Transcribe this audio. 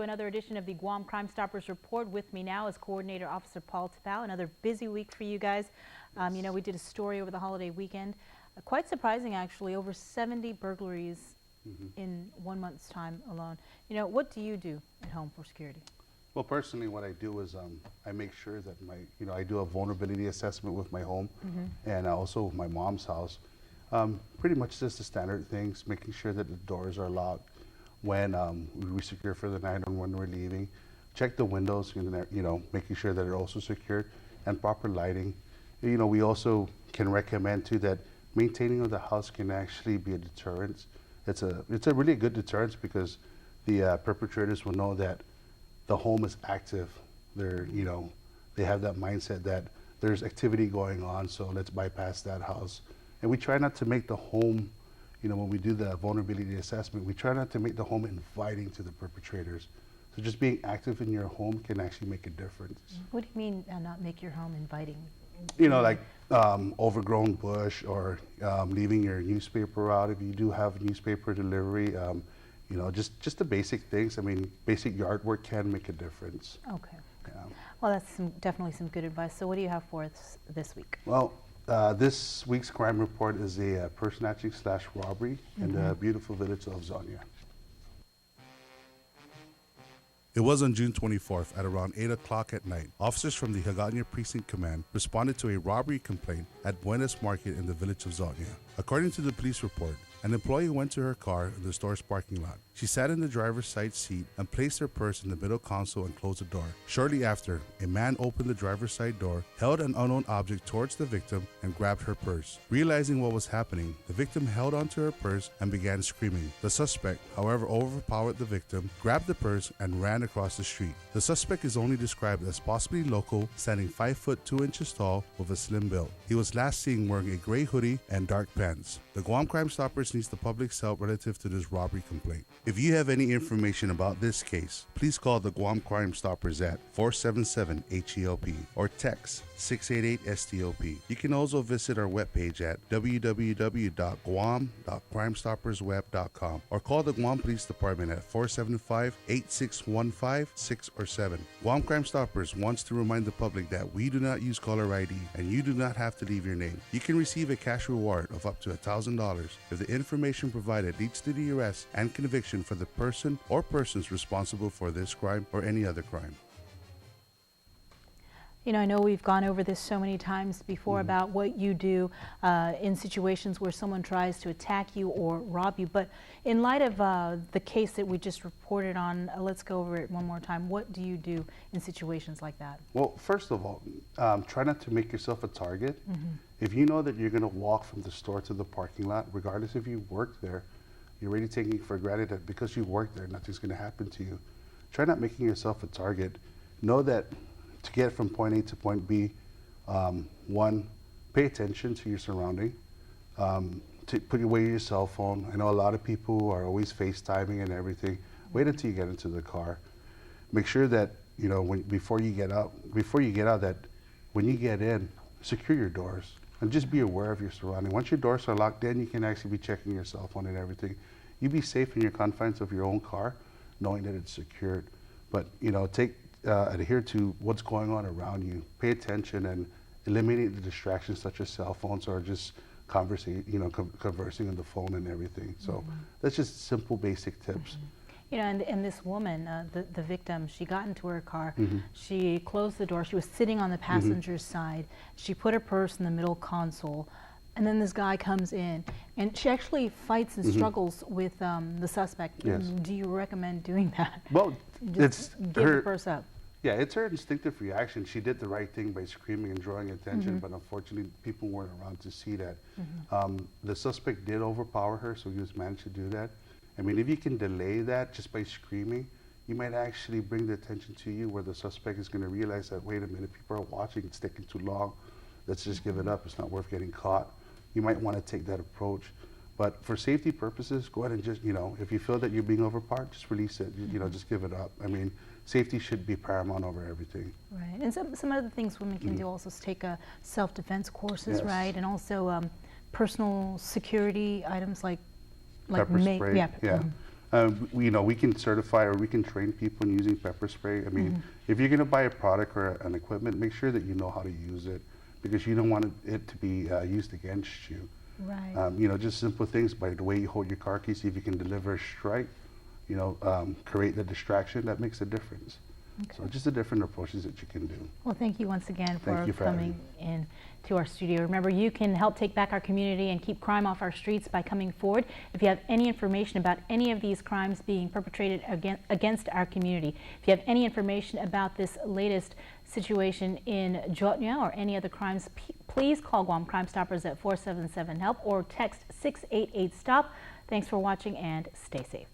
Another edition of the Guam Crime Stoppers Report. With me now is Coordinator Officer Paul Tapao. Another busy week for you guys. You know, we did a story over the holiday weekend. Quite surprising, actually, over 70 burglaries in 1 month's time alone. You know, what do you do at home for security? Well, personally, what I do is I make sure that I do a vulnerability assessment with my home and also with my mom's house. Pretty much just the standard things, making sure that the doors are locked when we secure for the night and when we're leaving. Check the windows, making sure that they're also secured, and proper lighting. You know, we also can recommend too that maintaining of the house can actually be a deterrent. It's a really good deterrent because the perpetrators will know that the home is active. They have that mindset that there's activity going on, so let's bypass that house. And we try not to make the home, when we do the vulnerability assessment, we try not to make the home inviting to the perpetrators. So just being active in your home can actually make a difference. What do you mean not make your home inviting? Like overgrown bush or leaving your newspaper out if you do have newspaper delivery. Just the basic things. I mean, basic yard work can make a difference. Okay. Yeah. Well, that's definitely some good advice. So what do you have for us this week? Well, this week's crime report is a purse snatching / robbery in the beautiful village of Zonia. It was on June 24th at around 8 o'clock at night. Officers from the Hagåtña Precinct Command responded to a robbery complaint at Buenas Market in the village of Zonia. According to the police report, an employee went to her car in the store's parking lot. She sat in the driver's side seat and placed her purse in the middle console and closed the door. Shortly after, a man opened the driver's side door, held an unknown object towards the victim, and grabbed her purse. Realizing what was happening, the victim held onto her purse and began screaming. The suspect, however, overpowered the victim, grabbed the purse, and ran across the street. The suspect is only described as possibly local, standing 5 foot 2 inches tall with a slim build. He was last seen wearing a gray hoodie and dark pants. The Guam Crime Stoppers needs the public's help relative to this robbery complaint. If you have any information about this case, please call the Guam Crime Stoppers at 477-HELP or text 688-STOP. You can also visit our webpage at www.guam.crimestoppersweb.com or call the Guam Police Department at 475-8615 6 or 7. Guam Crime Stoppers wants to remind the public that we do not use caller ID and you do not have to leave your name. You can receive a cash reward of up to $1,000 if the information provided leads to the arrest and conviction for the person or persons responsible for this crime or any other crime. You know, I know we've gone over this so many times before about what you do in situations where someone tries to attack you or rob you, but in light of the case that we just reported on, let's go over it one more time. What do you do in situations like that? Well, first of all, try not to make yourself a target. If you know that you're going to walk from the store to the parking lot, regardless if you work there, you're already taking for granted that because you work there, nothing's going to happen to you. Try not making yourself a target. Know that to get from point A to point B, one, pay attention to your surrounding. To put away your cell phone. I know a lot of people are always FaceTiming and everything. Wait until you get into the car. Make sure that before you get out, that when you get in, secure your doors and just be aware of your surrounding. Once your doors are locked, then you can actually be checking your cell phone and everything. You be safe in your confines of your own car, knowing that it's secured. But adhere to what's going on around you. Pay attention and eliminate the distractions such as cell phones or just conversing on the phone and everything. So that's just simple, basic tips. You know, and this woman, the victim, she got into her car, she closed the door, she was sitting on the passenger's side, she put her purse in the middle console, and then this guy comes in, and she actually fights and struggles with the suspect. Yes. Do you recommend doing that? Well, just give the purse up. Yeah, it's her instinctive reaction. She did the right thing by screaming and drawing attention, but unfortunately, people weren't around to see that. The suspect did overpower her, so he was managed to do that. I mean, if you can delay that just by screaming, you might actually bring the attention to you where the suspect is going to realize that, wait a minute, people are watching, it's taking too long, let's just give it up, it's not worth getting caught. You might want to take that approach. But for safety purposes, go ahead and just, if you feel that you're being overpowered, just release it, just give it up. I mean, safety should be paramount over everything. Right, and some other things women can do also is take self-defense courses, right? And also personal security items like pepper spray. Yeah. We can certify or we can train people in using pepper spray. I mean, if you're going to buy a product or an equipment, make sure that you know how to use it, because you don't want it to be used against you. Right. Just simple things, by the way you hold your car keys, see if you can deliver a strike, create the distraction, that makes a difference. Okay. So just the different approaches that you can do. Well, thank you once again for Thank you for having coming in to our studio. Remember, you can help take back our community and keep crime off our streets by coming forward. If you have any information about any of these crimes being perpetrated against our community, if you have any information about this latest situation in Jotnia or any other crimes, please call Guam Crimestoppers at 477-HELP or text 688-STOP. Thanks for watching and stay safe.